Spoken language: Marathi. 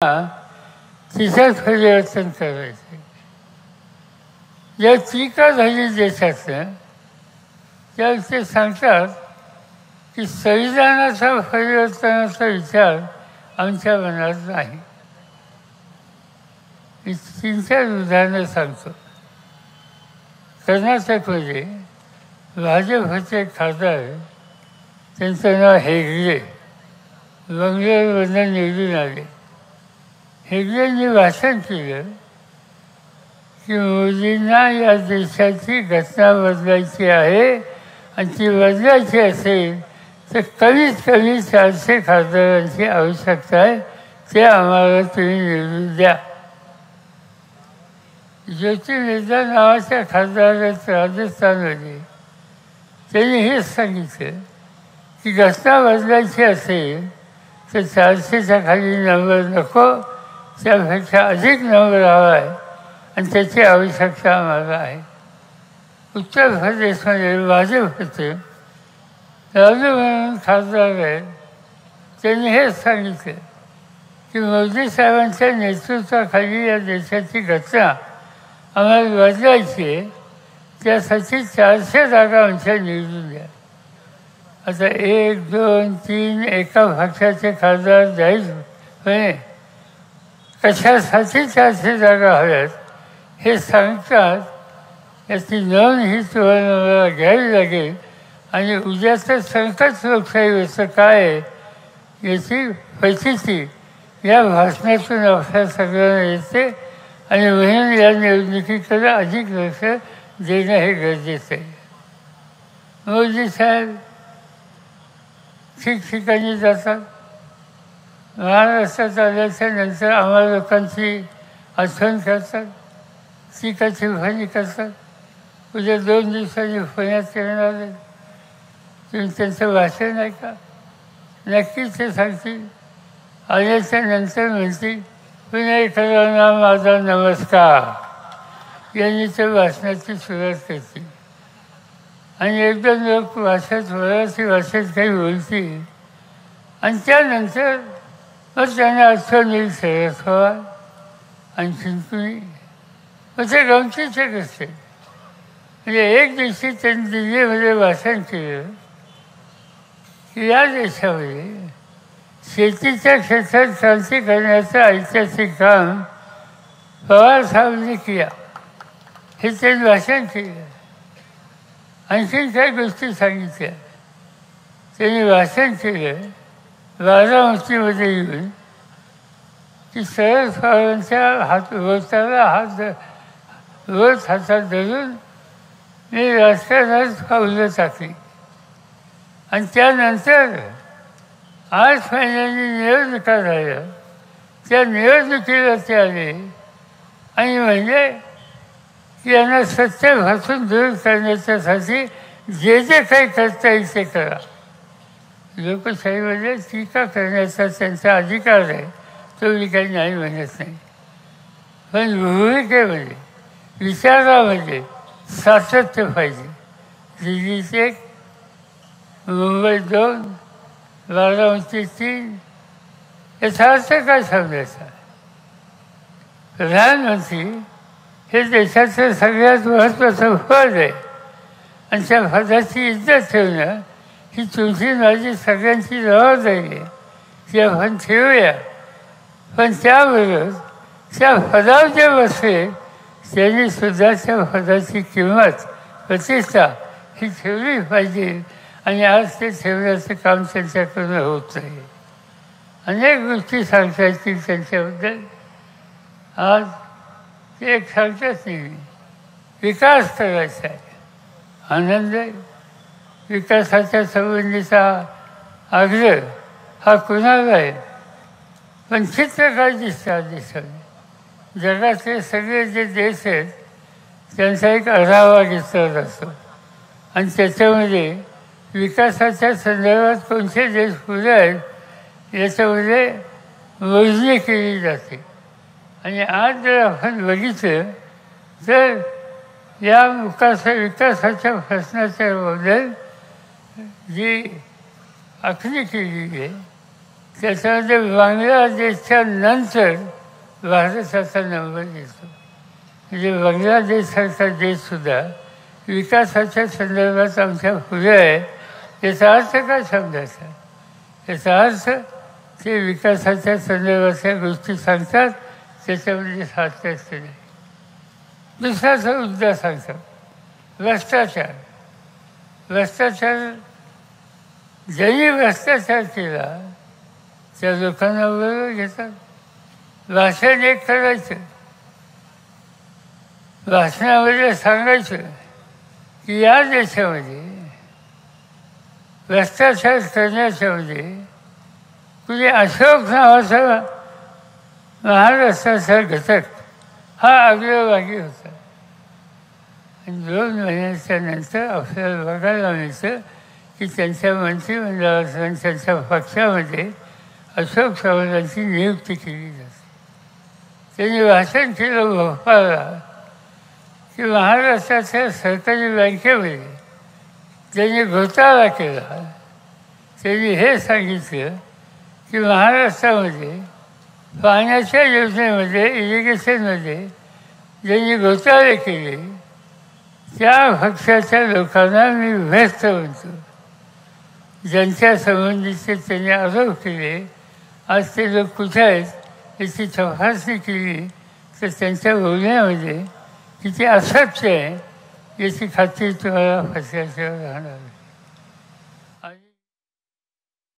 तिच्यात परिवर्तन करायचं. या टीका झाली देशातनं त्यावेळी ते सांगतात की संविधानाचा परिवर्तनाचा विचार आमच्या मनात नाही. मी 3-4 उदाहरणं सांगतो. कर्नाटकमध्ये भाजपचे खासदार, त्यांचं नाव हेगडे, बंगलोरमधून निवडून आले. हेगडेंनी भाषण केलं की मोदींना या देशाची घटना बदलायची आहे आणि ती बदलायची असेल तर कमीत कमी 400 खासदारांची आवश्यकता आहे, ते आम्हाला तुम्ही निवडून द्या. ज्योतिर्विद्या नावाच्या खासदारात राजस्थानमध्ये त्यांनी हेच सांगितलं की घटना बदलायची असेल तर 400च्या खाली नंबर नको, त्यापेक्षा अधिक नंबर हवा आहे आणि त्याची आवश्यकता आम्हाला आहे. उत्तर प्रदेशमध्ये भाजपचे राजू म्हणून खासदार आहेत, त्यांनी हेच सांगितलं की मोदी साहेबांच्या नेतृत्वाखाली या देशाची घटना आम्हाला बदलायची आहे, त्यासाठी 400 जागा आमच्या निवडून द्या. आता 1, 2, 3 एका पक्षाचे खासदार जाईल, पण कशासाठी 400 जागा हव्यात हे सांगतात. याची नोंद ही तुम्हाला घ्यावी लागेल आणि उद्याचं संकट लोकशाहीवरचं काय आहे याची परिस्थिती या भाषणातून आपल्या सगळ्यांना येते आणि म्हणून या निवडणुकीकडे अधिक लक्ष देणं हे गरजेचं आहे. मोदी साहेब ठिकठिकाणी जातात. महाराष्ट्रात आल्याच्या नंतर आम्हाला लोकांची आठवण करतात, टीकाची फणी करतात. उद्या 2 दिवसांनी पुण्यात येणार आहे, तुम्ही त्यांचं भाषण ऐका, नक्कीच ते सांगतील. आल्याच्या नंतर म्हणतील पुणेकरांना माझा नमस्कार, यांनी त्या भाषणाची सुरुवात करतील. आणि 1-2 लोक भाषेत मराठी भाषेत काही बोलतील आणि त्यानंतर मग त्यांना आठवण येईल शरद पवार आणखीन कुणी. मग ते गमतीचे कसते. म्हणजे एक दिवशी त्यांनी दिल्लीमध्ये भाषण केलं की या देशामध्ये शेतीच्या क्षेत्रात क्रांती करण्याचं ऐतिहासिक काम पवार साहेबांनी केलं, हे त्यांनी भाषण केलं. आणखीन काही गोष्टी सांगितल्या. त्यांनी भाषण केलं बारामतीमध्ये येऊन की शरद पवारांच्या बोटाला हातात धरून मी राजकारणात पावलं टाकली. आणि त्यानंतर 8 महिन्यांनी निवडणुका झाल्या. त्या निवडणुकीला ते आले आणि म्हणजे की यांना सत्तेपासून दूर करण्याच्यासाठी जे जे काही करता येईल ते करा. लोकशाहीमध्ये टीका करण्याचा त्यांचा अधिकार आहे, तो मी काही नाही म्हणत नाही. पण भूमिकेमध्ये विचारामध्ये सातत्य पाहिजे. दिल्लीत 1, मुंबईत 2, बारामती 3, याचा अर्थ काय समजायचा. प्रधानमंत्री हे देशाचं सगळ्यात महत्त्वाचं पद आहे आणि त्या पदाची इज्जत ठेवणं ही तुमची माझी सगळ्यांची जबाबदारी आहे, ती आपण ठेवूया. पण त्याबरोबर त्या पदावर जे बसले त्यांनी सुद्धा त्या पदाची किंमत प्रतिष्ठा ही ठेवली पाहिजे. आणि आज ते ठेवण्याचं काम त्यांच्याकडून होत नाही. अनेक गोष्टी सांगता येतील त्यांच्याबद्दल. आज ते एक सांगतात नाही, विकास करायचा आहे, आनंद आहे. विकासाच्या संबंधीचा आग्रह हा कुणाला आहे. पण चित्र काय दिसतात दिसत जगातले सगळे जे देश आहेत त्यांचा एक आढावा घेतला जातो आणि त्याच्यामध्ये विकासाच्या संदर्भात कोणते देश पुढे आहेत याच्यामध्ये मोजणी केली जाते. आणि आज जर आपण बघितलं तर या विकासाच्या प्रश्नाच्याबद्दल जी आखणी केलेली आहे त्याच्यामध्ये बांगलादेशच्या नंतर भारताचा नंबर येतो. म्हणजे बांगलादेशसारखा देशसुद्धा विकासाच्या संदर्भात आमच्या पुढे आहे. याचा अर्थ काय समजायचा? याचा अर्थ ते विकासाच्या संदर्भातल्या गोष्टी सांगतात, त्याच्यामध्ये सातत्य नाही. दुसराचा मुद्दा सांगतात भ्रष्टाचार. भ्रष्टाचार ज्यांनी भ्रष्टाचार केला त्या लोकांना बरोबर घेतात. भाषण एक करायचं, भाषणामध्ये सांगायचं की या देशामध्ये भ्रष्टाचार करण्याच्यामध्ये कुणी अशोक नावाचा महाराष्ट्राचा घटक हा अग्रभागी होता. आणि 2 महिन्याच्या नंतर आपल्याला बघायला मिळतं की त्यांच्या मंत्रिमंडळात आणि त्यांच्या पक्षामध्ये अशोक चव्हाणांची नियुक्ती केली जाते. त्यांनी भाषण केलं भोपाळला की महाराष्ट्राच्या सरकारी बँकेमध्ये त्यांनी घोटाळा केला. त्यांनी हे सांगितलं की महाराष्ट्रामध्ये पाण्याच्या योजनेमध्ये इरिगेशनमध्ये ज्यांनी घोटाळे केले त्या पक्षाच्या लोकांना मी भ्रष्ट म्हणतो. ज्यांच्या संबंधीचे त्यांनी आरोप केले आज ते लोक कुठे आहेत याची तपासणी केली तर त्यांच्या बोलण्यामध्ये किती असत्य आहे याची खात्री तुम्हाला फसल्याशिवाय राहणार.